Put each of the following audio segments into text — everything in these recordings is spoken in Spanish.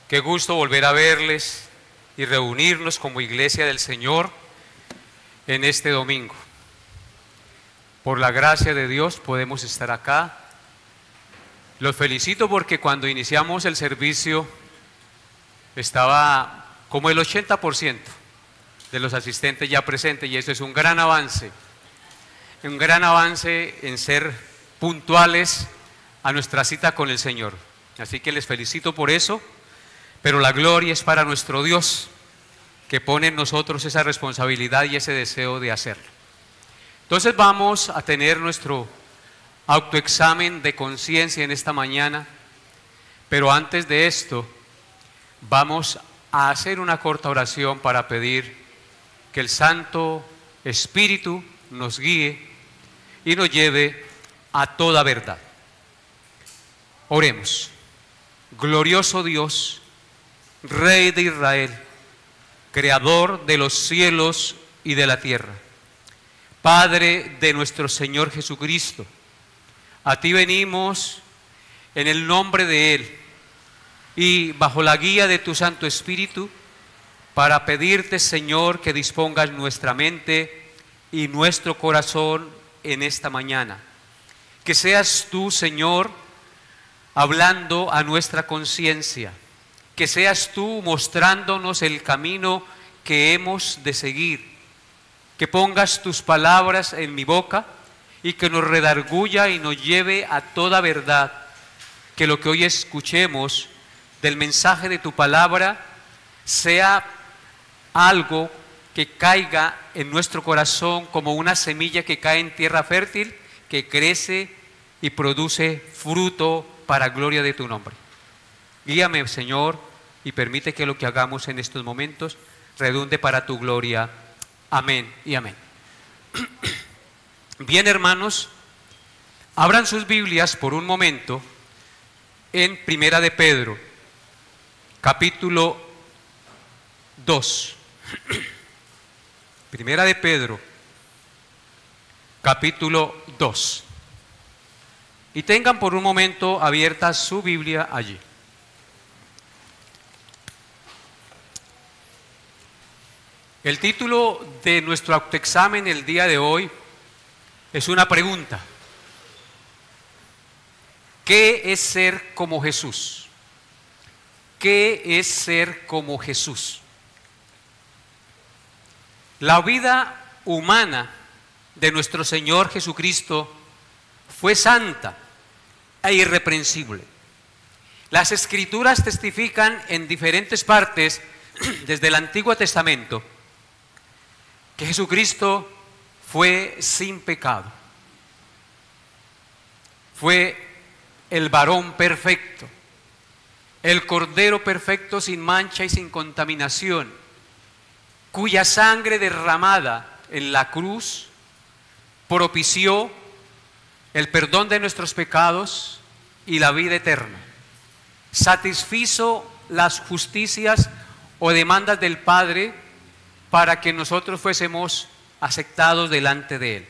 Qué gusto volver a verles y reunirnos como iglesia del Señor en este domingo. Por la gracia de Dios podemos estar acá. Los felicito porque cuando iniciamos el servicio estaba como el 80% de los asistentes ya presentes, y eso es un gran avance en ser puntuales a nuestra cita con el Señor. Así que les felicito por eso, pero la gloria es para nuestro Dios, que pone en nosotros esa responsabilidad y ese deseo de hacerlo. Entonces vamos a tener nuestro autoexamen de conciencia en esta mañana, pero antes de esto vamos a hacer una corta oración para pedir que el Santo Espíritu nos guíe y nos lleve a toda verdad. Oremos. Glorioso Dios, Rey de Israel, Creador de los cielos y de la tierra, Padre de nuestro Señor Jesucristo, a ti venimos en el nombre de Él y bajo la guía de tu Santo Espíritu para pedirte, Señor, que dispongas nuestra mente y nuestro corazón en esta mañana. Que seas tú, Señor, hablando a nuestra conciencia, que seas tú mostrándonos el camino que hemos de seguir, que pongas tus palabras en mi boca y que nos redarguya y nos lleve a toda verdad, que lo que hoy escuchemos del mensaje de tu palabra sea algo que caiga en nuestro corazón como una semilla que cae en tierra fértil, que crece y produce fruto para gloria de tu nombre. Guíame, Señor, y permite que lo que hagamos en estos momentos redunde para tu gloria. Amén y amén. Bien, hermanos, abran sus Biblias por un momento en Primera de Pedro, capítulo 2. Primera de Pedro, capítulo 2. Y tengan por un momento abierta su Biblia allí. El título de nuestro autoexamen el día de hoy es una pregunta. ¿Qué es ser como Jesús? ¿Qué es ser como Jesús? La vida humana de nuestro Señor Jesucristo fue santa e irreprensible. Las Escrituras testifican en diferentes partes desde el Antiguo Testamento que Jesucristo fue sin pecado. Fue el varón perfecto, el cordero perfecto sin mancha y sin contaminación, cuya sangre derramada en la cruz propició el perdón de nuestros pecados y la vida eterna. Satisfizo las justicias o demandas del Padre para que nosotros fuésemos aceptados delante de Él.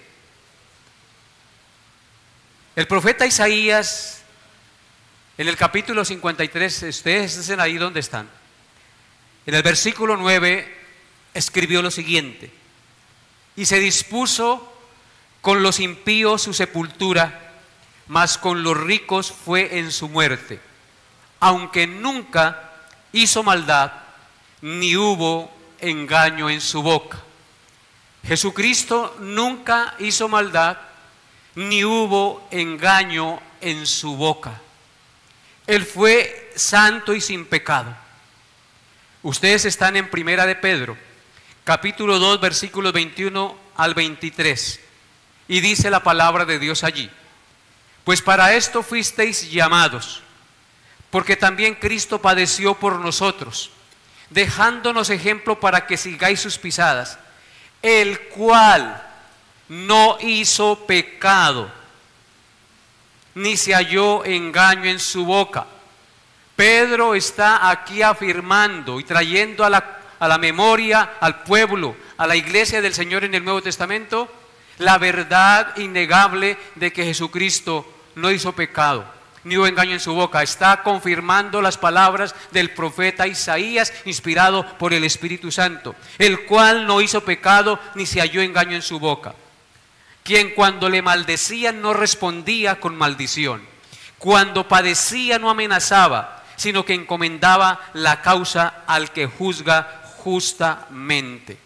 El profeta Isaías, en el capítulo 53, ustedes estén ahí donde están, en el versículo 9, escribió lo siguiente: y se dispuso con los impíos su sepultura, mas con los ricos fue en su muerte, aunque nunca hizo maldad, ni hubo engaño en su boca. Jesucristo nunca hizo maldad, ni hubo engaño en su boca. Él fue santo y sin pecado. Ustedes están en Primera de Pedro, capítulo 2, versículos 21 al 23, y dice la palabra de Dios allí: pues para esto fuisteis llamados, porque también Cristo padeció por nosotros, dejándonos ejemplo para que sigáis sus pisadas, el cual no hizo pecado, ni se halló engaño en su boca. Pedro está aquí afirmando y trayendo a la memoria, al pueblo, a la iglesia del Señor en el Nuevo Testamento, la verdad innegable de que Jesucristo no hizo pecado. ni hubo engaño en su boca. Está confirmando las palabras del profeta Isaías, inspirado por el Espíritu Santo, el cual no hizo pecado ni se halló engaño en su boca. Quien cuando le maldecían no respondía con maldición, cuando padecía no amenazaba, sino que encomendaba la causa al que juzga justamente.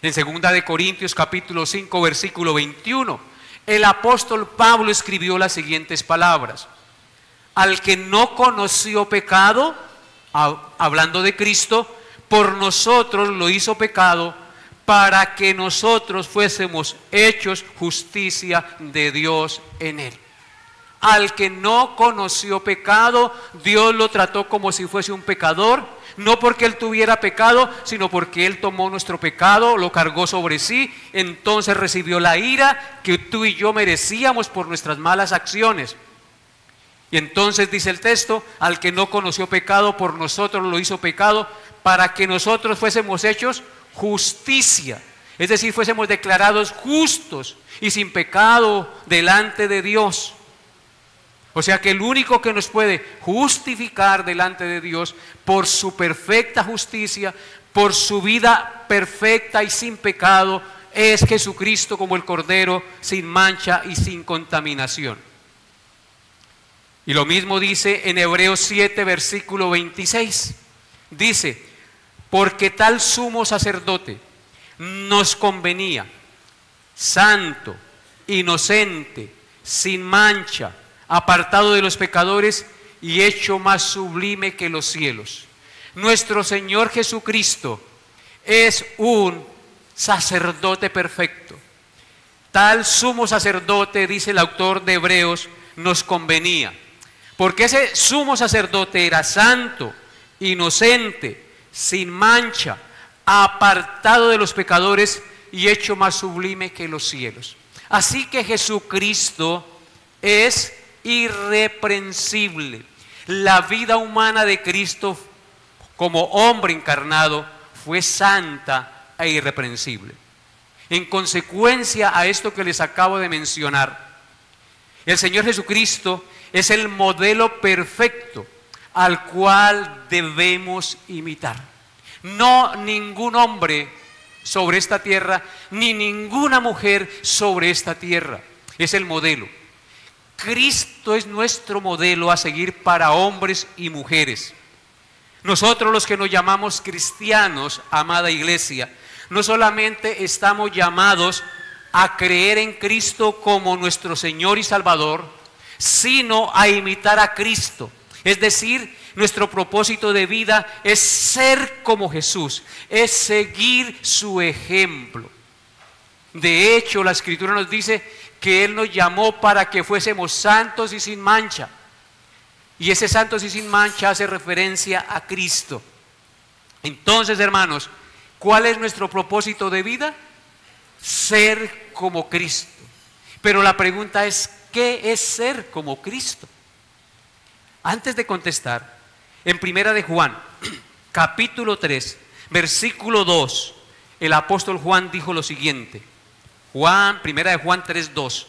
En 2 Corintios capítulo 5 versículo 21, el apóstol Pablo escribió las siguientes palabras: al que no conoció pecado, hablando de Cristo, por nosotros lo hizo pecado, para que nosotros fuésemos hechos justicia de Dios en él. Al que no conoció pecado, Dios lo trató como si fuese un pecador, no porque él tuviera pecado, sino porque él tomó nuestro pecado, lo cargó sobre sí, entonces recibió la ira que tú y yo merecíamos por nuestras malas acciones. Y entonces dice el texto: al que no conoció pecado, por nosotros lo hizo pecado, para que nosotros fuésemos hechos justicia, es decir, fuésemos declarados justos y sin pecado delante de Dios. O sea que el único que nos puede justificar delante de Dios por su perfecta justicia, por su vida perfecta y sin pecado, es Jesucristo como el Cordero, sin mancha y sin contaminación. Y lo mismo dice en Hebreos 7 versículo 26. Dice: porque tal sumo sacerdote nos convenía, santo, inocente, sin mancha, apartado de los pecadores y hecho más sublime que los cielos. Nuestro Señor Jesucristo es un sacerdote perfecto. Tal sumo sacerdote, dice el autor de Hebreos, nos convenía, porque ese sumo sacerdote era santo, inocente, sin mancha, apartado de los pecadores y hecho más sublime que los cielos. Así que Jesucristo es irreprensible. La vida humana de Cristo como hombre encarnado fue santa e irreprensible. En consecuencia a esto que les acabo de mencionar, el Señor Jesucristo es el modelo perfecto al cual debemos imitar. No ningún hombre sobre esta tierra, ni ninguna mujer sobre esta tierra. Es el modelo. Cristo es nuestro modelo a seguir para hombres y mujeres. Nosotros, los que nos llamamos cristianos, amada iglesia, no solamente estamos llamados a creer en Cristo como nuestro Señor y Salvador, sino a imitar a Cristo. Es decir, nuestro propósito de vida es ser como Jesús, es seguir su ejemplo. De hecho, la Escritura nos dice que Él nos llamó para que fuésemos santos y sin mancha. Y ese santos y sin mancha hace referencia a Cristo. Entonces, hermanos, ¿cuál es nuestro propósito de vida? Ser como Cristo. Pero la pregunta es, ¿qué es ser como Cristo? Antes de contestar, en Primera de Juan, capítulo 3, versículo 2, el apóstol Juan dijo lo siguiente. Primera de Juan 3:2.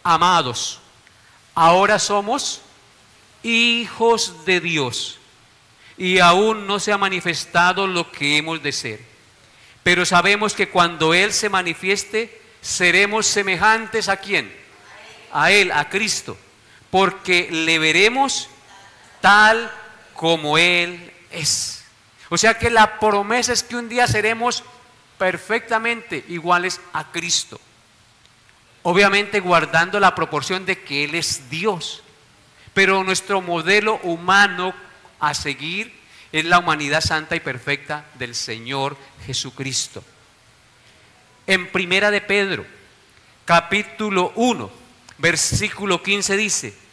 Amados, ahora somos hijos de Dios y aún no se ha manifestado lo que hemos de ser. Pero sabemos que cuando Él se manifieste, seremos semejantes ¿a quién? A Él, a Cristo, porque le veremos tal como Él es. O sea que la promesa es que un día seremos perfectamente iguales a Cristo, obviamente guardando la proporción de que Él es Dios, pero nuestro modelo humano a seguir es la humanidad santa y perfecta del Señor Jesucristo. En Primera de Pedro, capítulo 1, versículo 15 dice: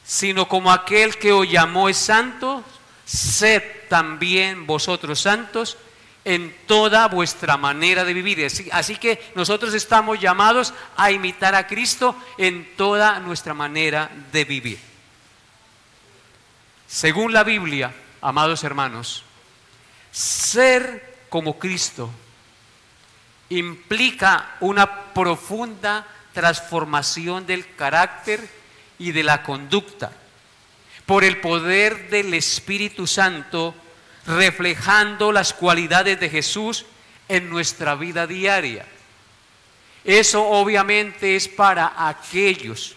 sino como aquel que os llamó es santo, sed también vosotros santos en toda vuestra manera de vivir. Así que nosotros estamos llamados a imitar a Cristo en toda nuestra manera de vivir. Según la Biblia, amados hermanos, ser como Cristo implica una profunda transformación del carácter y de la conducta, por el poder del Espíritu Santo, reflejando las cualidades de Jesús en nuestra vida diaria. Eso obviamente es para aquellos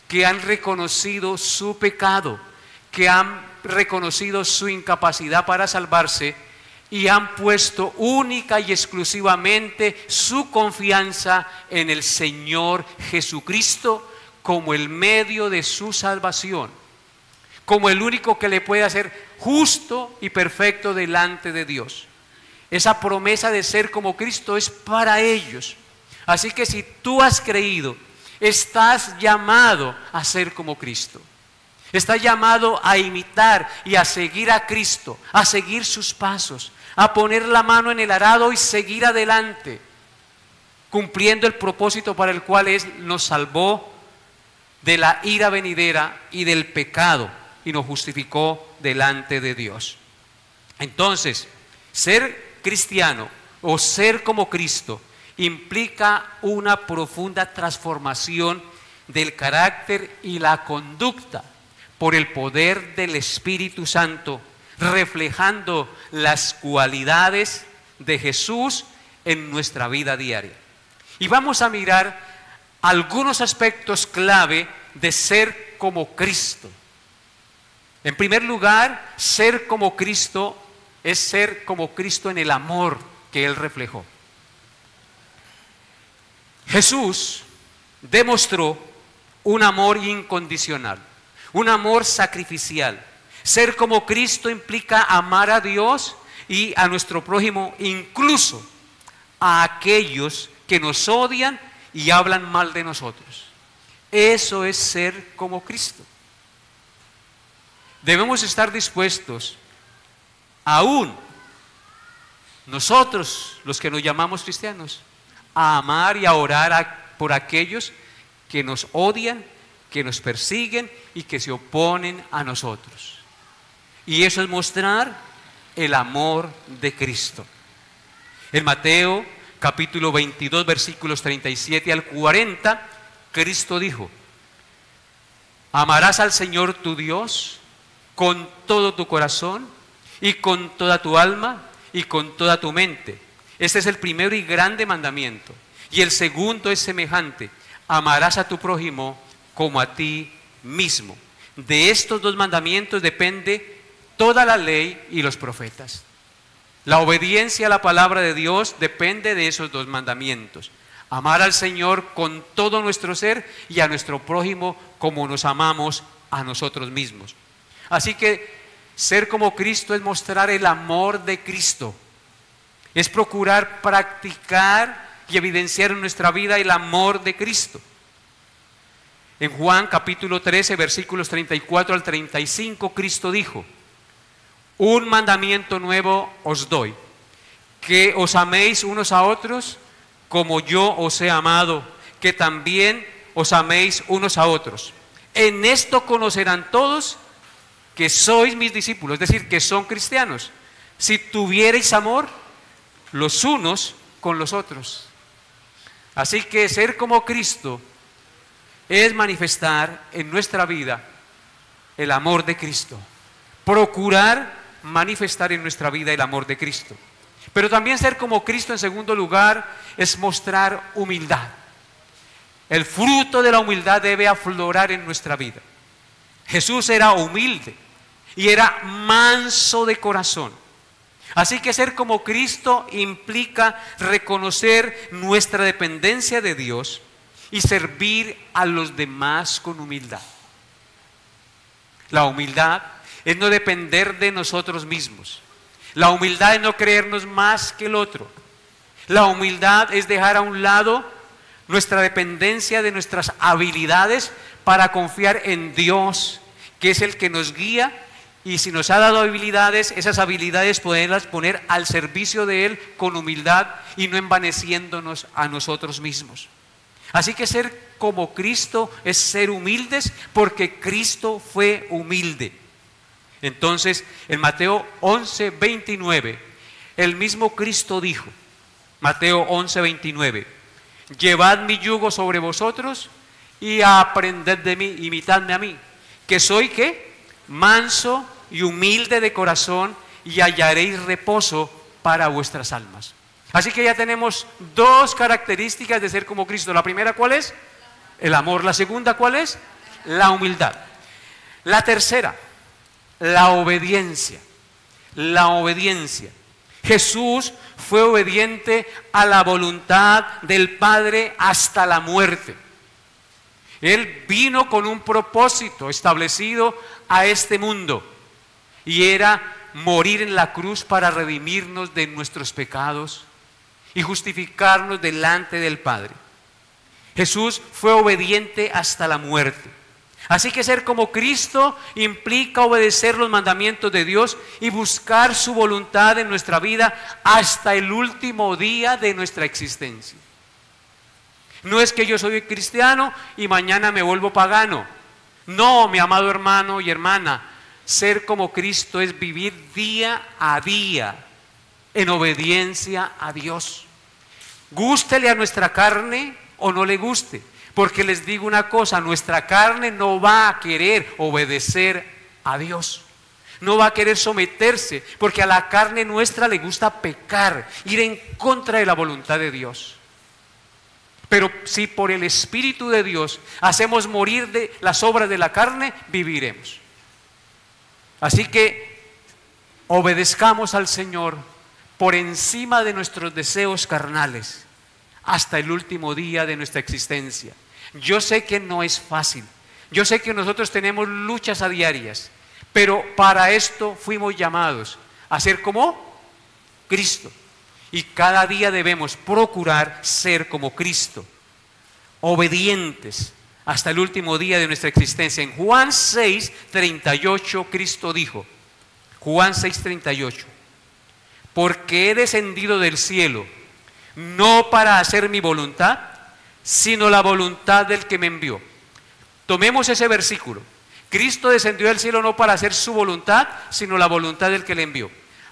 que han reconocido su pecado, que han reconocido su incapacidad para salvarse y han puesto única y exclusivamente su confianza en el Señor Jesucristo como el medio de su salvación, como el único que le puede hacer justo y perfecto delante de Dios. Esa promesa de ser como Cristo es para ellos. Así que si tú has creído, estás llamado a ser como Cristo. Estás llamado a imitar y a seguir a Cristo, a seguir sus pasos, a poner la mano en el arado y seguir adelante, cumpliendo el propósito para el cual Él nos salvó de la ira venidera y del pecado y nos justificó delante de Dios. Entonces, ser cristiano o ser como Cristo implica una profunda transformación del carácter y la conducta por el poder del Espíritu Santo, reflejando las cualidades de Jesús en nuestra vida diaria. Y vamos a mirar algunos aspectos clave de ser como Cristo. En primer lugar, ser como Cristo es ser como Cristo en el amor que Él reflejó. Jesús demostró un amor incondicional, un amor sacrificial. Ser como Cristo implica amar a Dios y a nuestro prójimo, incluso a aquellos que nos odian y hablan mal de nosotros. Eso es ser como Cristo. Debemos estar dispuestos, aún nosotros, los que nos llamamos cristianos, a amar y a orar por aquellos que nos odian, que nos persiguen y que se oponen a nosotros. Y eso es mostrar el amor de Cristo. En Mateo capítulo 22, versículos 37 al 40, Cristo dijo: amarás al Señor tu Dios con todo tu corazón y con toda tu alma y con toda tu mente. Este es el primero y grande mandamiento. Y el segundo es semejante: amarás a tu prójimo como a ti mismo. De estos dos mandamientos depende toda la ley y los profetas. La obediencia a la palabra de Dios depende de esos dos mandamientos: amar al Señor con todo nuestro ser y a nuestro prójimo como nos amamos a nosotros mismos. Así que ser como Cristo es mostrar el amor de Cristo, es procurar practicar y evidenciar en nuestra vida el amor de Cristo. En Juan capítulo 13, versículos 34 al 35, Cristo dijo: un mandamiento nuevo os doy, que os améis unos a otros como yo os he amado, que también os améis unos a otros. En esto conocerán todos que sois mis discípulos, es decir, que son cristianos, si tuviereis amor los unos con los otros. Así que ser como Cristo es manifestar en nuestra vida el amor de Cristo, procurar manifestar en nuestra vida el amor de Cristo. Pero también ser como Cristo, en segundo lugar, es mostrar humildad. El fruto de la humildad debe aflorar en nuestra vida. Jesús era humilde y era manso de corazón. Así que ser como Cristo implica reconocer nuestra dependencia de Dios y servir a los demás con humildad. La humildad es no depender de nosotros mismos. La humildad es no creernos más que el otro. La humildad es dejar a un lado nuestra dependencia de nuestras habilidades para confiar en Dios, que es el que nos guía, y si nos ha dado habilidades, esas habilidades poderlas poner al servicio de Él con humildad y no envaneciéndonos a nosotros mismos. Así que ser como Cristo es ser humildes, porque Cristo fue humilde. Entonces, en Mateo 11, 29, el mismo Cristo dijo, Mateo 11, 29, llevad mi yugo sobre vosotros y aprended de mí, imitadme a mí, que soy ¿qué? Manso y humilde de corazón, y hallaréis reposo para vuestras almas. Así que ya tenemos dos características de ser como Cristo. La primera, ¿cuál es? El amor. La segunda, ¿cuál es? La humildad. La tercera, la obediencia. La obediencia. Jesús fue obediente a la voluntad del Padre hasta la muerte. Él vino con un propósito establecido a este mundo, y era morir en la cruz para redimirnos de nuestros pecados y justificarnos delante del Padre. Jesús fue obediente hasta la muerte. Así que ser como Cristo implica obedecer los mandamientos de Dios y buscar su voluntad en nuestra vida hasta el último día de nuestra existencia. No es que yo soy cristiano y mañana me vuelvo pagano. No, mi amado hermano y hermana, ser como Cristo es vivir día a día en obediencia a Dios. Gústele a nuestra carne o no le guste, porque les digo una cosa, nuestra carne no va a querer obedecer a Dios, no va a querer someterse, porque a la carne nuestra le gusta pecar, ir en contra de la voluntad de Dios. Pero si por el Espíritu de Dios hacemos morir de las obras de la carne, viviremos. Así que obedezcamos al Señor por encima de nuestros deseos carnales hasta el último día de nuestra existencia. Yo sé que no es fácil, yo sé que nosotros tenemos luchas a diarias, pero para esto fuimos llamados a ser como Cristo. Y cada día debemos procurar ser como Cristo, obedientes hasta el último día de nuestra existencia. En Juan 6:38 Cristo dijo, Juan 6:38, porque he descendido del cielo, no para hacer mi voluntad, sino la voluntad del que me envió. Tomemos ese versículo. Cristo descendió del cielo no para hacer su voluntad, sino la voluntad del que le envió.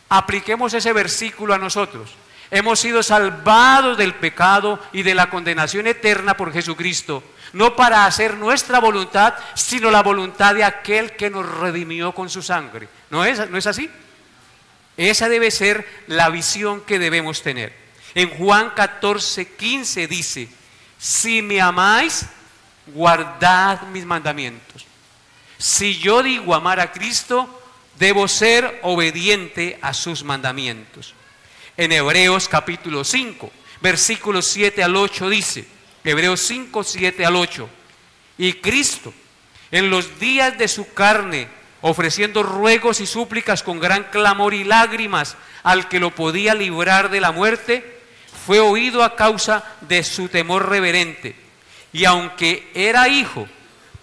Apliquemos ese versículo a nosotros. Hemos sido salvados del pecado y de la condenación eterna por Jesucristo, no para hacer nuestra voluntad, sino la voluntad de aquel que nos redimió con su sangre. ¿No es así? Esa debe ser la visión que debemos tener. En Juan 14:15 dice, si me amáis, guardad mis mandamientos. Si yo digo amar a Cristo, debo ser obediente a sus mandamientos. En Hebreos capítulo 5, versículos 7 al 8 dice, Hebreos 5, 7 al 8, y Cristo, en los días de su carne, ofreciendo ruegos y súplicas con gran clamor y lágrimas al que lo podía librar de la muerte, fue oído a causa de su temor reverente. Y aunque era hijo,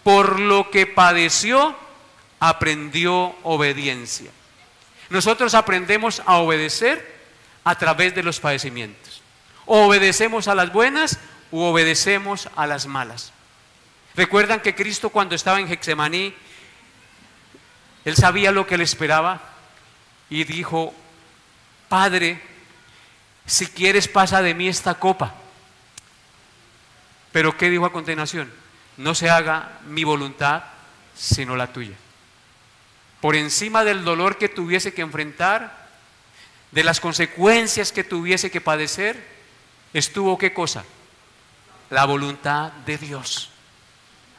por lo que padeció, aprendió obediencia. Nosotros aprendemos a obedecer a través de los padecimientos. O obedecemos a las buenas u obedecemos a las malas. ¿Recuerdan que Cristo cuando estaba en Getsemaní, Él sabía lo que le esperaba y dijo, Padre, si quieres pasa de mí esta copa? Pero ¿qué dijo a continuación? No se haga mi voluntad sino la tuya. Por encima del dolor que tuviese que enfrentar, de las consecuencias que tuviese que padecer, estuvo ¿qué cosa? La voluntad de Dios.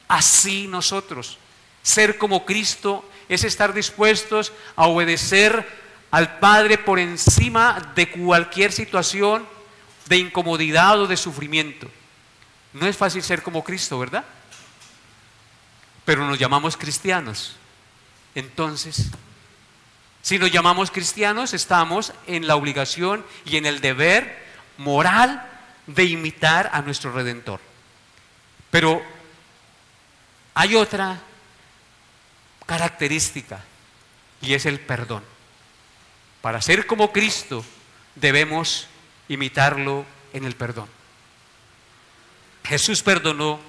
Así nosotros, ser como Cristo es estar dispuestos a obedecer al Padre por encima de cualquier situación de incomodidad o de sufrimiento. No es fácil ser como Cristo, ¿verdad? Pero nos llamamos cristianos. Entonces, si nos llamamos cristianos, estamos en la obligación y en el deber moral de imitar a nuestro Redentor. Pero hay otra característica y es el perdón. Para ser como Cristo debemos imitarlo en el perdón. Jesús perdonó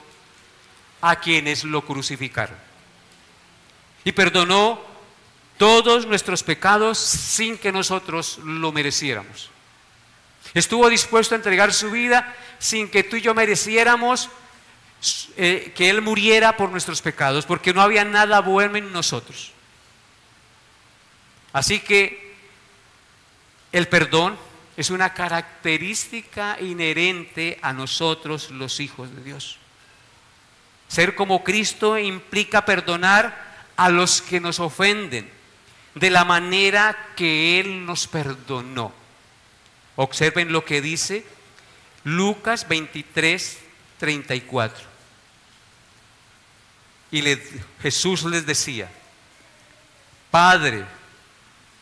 a quienes lo crucificaron y perdonó todos nuestros pecados sin que nosotros lo mereciéramos. Estuvo dispuesto a entregar su vida sin que tú y yo mereciéramos que Él muriera por nuestros pecados, porque no había nada bueno en nosotros. Así que el perdón es una característica inherente a nosotros los hijos de Dios. Ser como Cristo implica perdonar a los que nos ofenden de la manera que Él nos perdonó. Observen lo que dice Lucas 23, 34. Y Jesús les decía: Padre,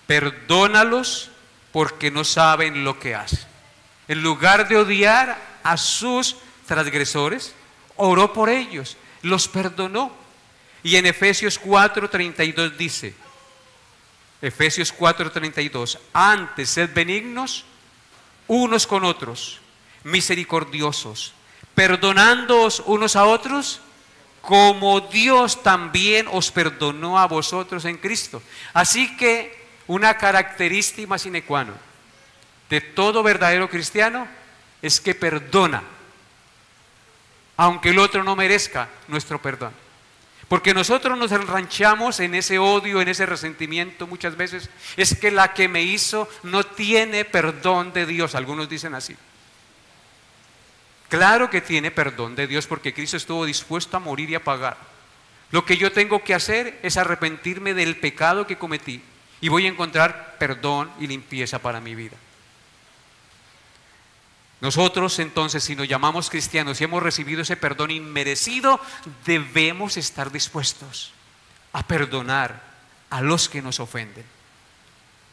perdónalos porque no saben lo que hacen. En lugar de odiar a sus transgresores, oró por ellos, los perdonó. Y en Efesios 4:32 dice, Efesios 4:32, antes sed benignos unos con otros, misericordiosos, perdonándoos unos a otros, como Dios también os perdonó a vosotros en Cristo. Así que una característica sine qua non de todo verdadero cristiano es que perdona, aunque el otro no merezca nuestro perdón. Porque nosotros nos enranchamos en ese odio, en ese resentimiento muchas veces. Es que la que me hizo no tiene perdón de Dios. Algunos dicen así. Claro que tiene perdón de Dios, porque Cristo estuvo dispuesto a morir y a pagar. Lo que yo tengo que hacer es arrepentirme del pecado que cometí y voy a encontrar perdón y limpieza para mi vida. Nosotros entonces, si nos llamamos cristianos y hemos recibido ese perdón inmerecido, debemos estar dispuestos a perdonar a los que nos ofenden.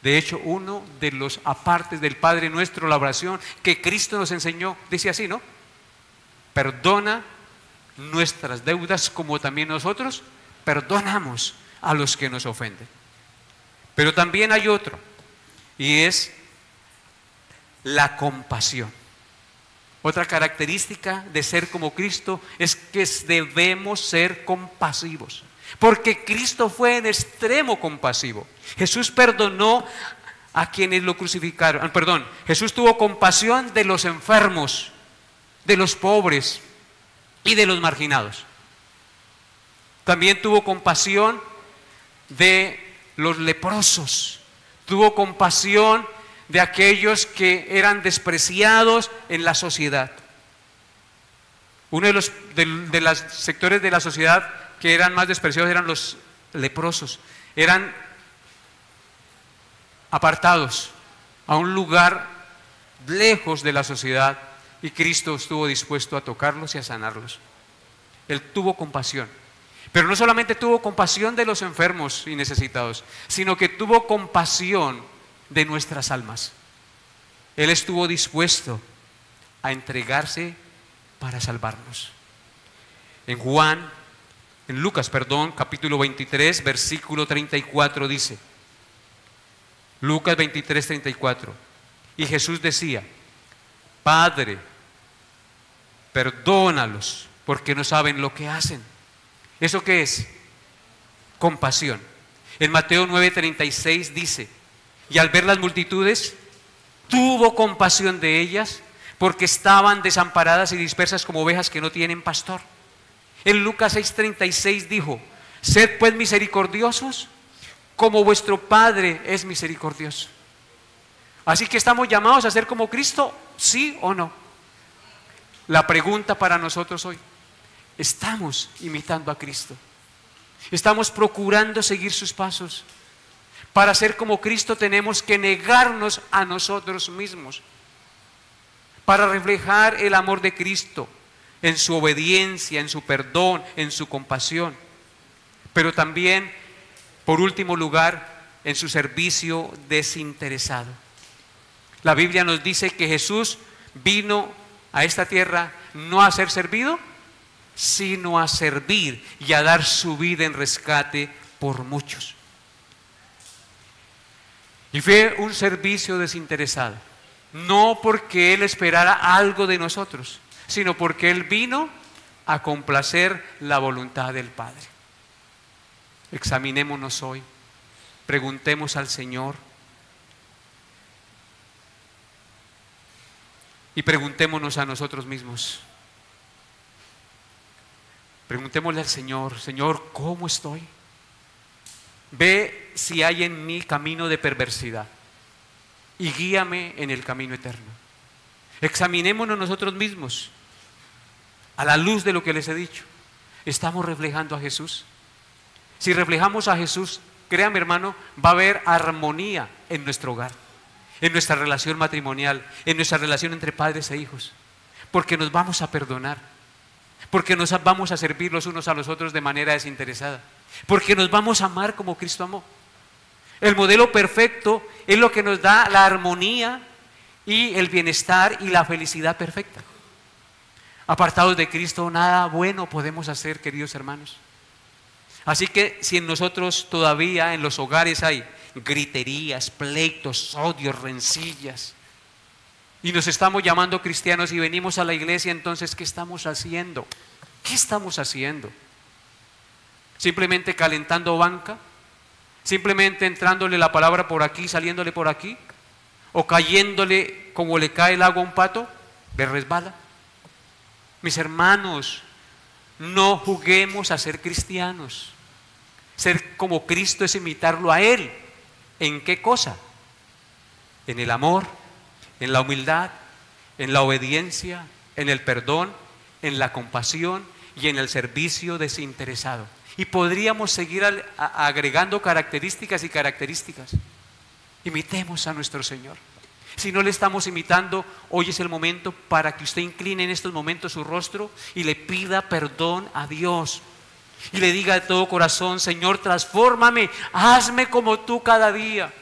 De hecho, uno de los apartes del Padre Nuestro, la oración que Cristo nos enseñó, dice así, ¿no? Perdona nuestras deudas como también nosotros perdonamos a los que nos ofenden. Pero también hay otro, y es la compasión. Otra característica de ser como Cristo es que debemos ser compasivos, porque Cristo fue en extremo compasivo. Jesús perdonó a quienes lo crucificaron, Jesús tuvo compasión de los enfermos, de los pobres y de los marginados. También tuvo compasión de los leprosos, tuvo compasión de aquellos que eran despreciados en la sociedad. Uno de los sectores de la sociedad que eran más despreciados eran los leprosos. Eran apartados a un lugar lejos de la sociedad, y Cristo estuvo dispuesto a tocarlos y a sanarlos. Él tuvo compasión. Pero no solamente tuvo compasión de los enfermos y necesitados, sino que tuvo compasión de nuestras almas. Él estuvo dispuesto a entregarse para salvarnos. En Lucas, capítulo 23, versículo 34 dice, Lucas 23, 34, y Jesús decía: Padre, perdónalos porque no saben lo que hacen. ¿Eso qué es? Compasión. En Mateo 9:36 dice: y al ver las multitudes, tuvo compasión de ellas, porque estaban desamparadas y dispersas como ovejas que no tienen pastor. En Lucas 6:36 dijo: sed pues misericordiosos, como vuestro Padre es misericordioso. Así que estamos llamados a ser como Cristo, ¿sí o no? La pregunta para nosotros hoy: ¿estamos imitando a Cristo? ¿Estamos procurando seguir sus pasos? Para ser como Cristo tenemos que negarnos a nosotros mismos, para reflejar el amor de Cristo en su obediencia, en su perdón, en su compasión, pero también, por último lugar, en su servicio desinteresado. La Biblia nos dice que Jesús vino a esta tierra no a ser servido, sino a servir y a dar su vida en rescate por muchos. Y fue un servicio desinteresado, no porque Él esperara algo de nosotros, sino porque Él vino a complacer la voluntad del Padre. Examinémonos hoy, preguntemos al Señor y preguntémonos a nosotros mismos: Preguntémosle al Señor: Señor, ¿cómo estoy? Ve si hay en mí camino de perversidad y guíame en el camino eterno. Examinémonos nosotros mismos a la luz de lo que les he dicho. ¿Estamos reflejando a Jesús? Si reflejamos a Jesús, créame, hermano, va a haber armonía en nuestro hogar, en nuestra relación matrimonial, en nuestra relación entre padres e hijos, porque nos vamos a perdonar, porque nos vamos a servir los unos a los otros de manera desinteresada, porque nos vamos a amar como Cristo amó. El modelo perfecto es lo que nos da la armonía y el bienestar y la felicidad perfecta. Apartados de Cristo, nada bueno podemos hacer, queridos hermanos. Así que si en nosotros todavía en los hogares hay griterías, pleitos, odios, rencillas, y nos estamos llamando cristianos y venimos a la iglesia, entonces ¿qué estamos haciendo? ¿Qué estamos haciendo? ¿Simplemente calentando banca? ¿Simplemente entrándole la palabra por aquí, saliéndole por aquí? ¿O cayéndole como le cae el agua a un pato? ¿Le resbala? Mis hermanos, no juguemos a ser cristianos. Ser como Cristo es imitarlo a Él. ¿En qué cosa? En el amor, en la humildad, en la obediencia, en el perdón, en la compasión y en el servicio desinteresado. Y podríamos seguir agregando características y características. Imitemos a nuestro Señor. Si no le estamos imitando, hoy es el momento para que usted incline en estos momentos su rostro y le pida perdón a Dios. Y le diga de todo corazón: Señor, transfórmame, hazme como tú cada día.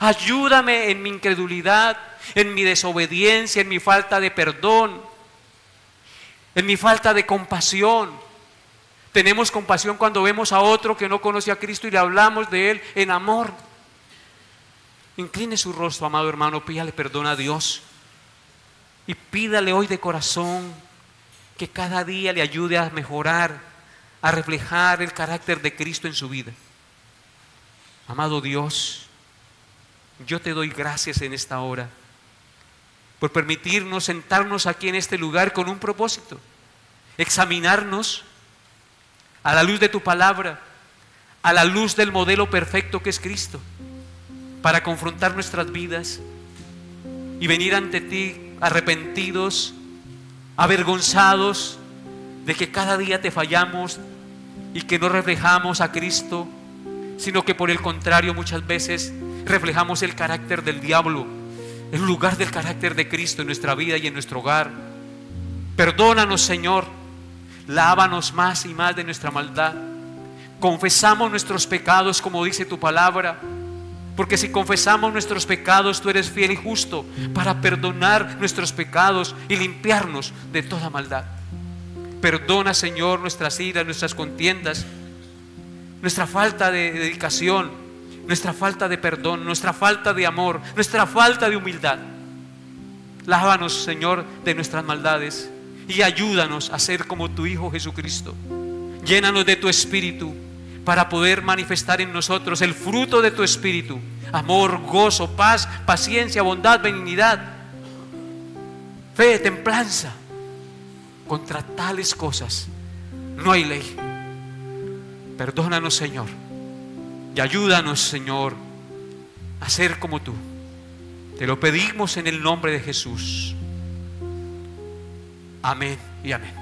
Ayúdame en mi incredulidad, en mi desobediencia, en mi falta de perdón, en mi falta de compasión. Tenemos compasión cuando vemos a otro que no conoce a Cristo y le hablamos de Él en amor. Incline su rostro, amado hermano, pídale perdón a Dios y pídale hoy de corazón que cada día le ayude a mejorar, a reflejar el carácter de Cristo en su vida. Amado Dios, yo te doy gracias en esta hora por permitirnos sentarnos aquí en este lugar con un propósito: examinarnos a la luz de tu palabra, a la luz del modelo perfecto que es Cristo, para confrontar nuestras vidas y venir ante ti arrepentidos, avergonzados de que cada día te fallamos y que no reflejamos a Cristo, sino que por el contrario muchas veces reflejamos el carácter del diablo en lugar del carácter de Cristo en nuestra vida y en nuestro hogar. Perdónanos, Señor, lávanos más y más de nuestra maldad. Confesamos nuestros pecados como dice tu palabra, porque si confesamos nuestros pecados, tú eres fiel y justo para perdonar nuestros pecados y limpiarnos de toda maldad. Perdona, Señor, nuestras iras, nuestras contiendas, nuestra falta de dedicación, nuestra falta de perdón, nuestra falta de amor, nuestra falta de humildad. Lávanos, Señor, de nuestras maldades y ayúdanos a ser como tu Hijo Jesucristo. Llénanos de tu Espíritu para poder manifestar en nosotros el fruto de tu Espíritu: amor, gozo, paz, paciencia, bondad, benignidad, fe, templanza. Contra tales cosas no hay ley. Perdónanos, Señor, y ayúdanos, Señor, a ser como tú. Te lo pedimos en el nombre de Jesús. Amén y amén.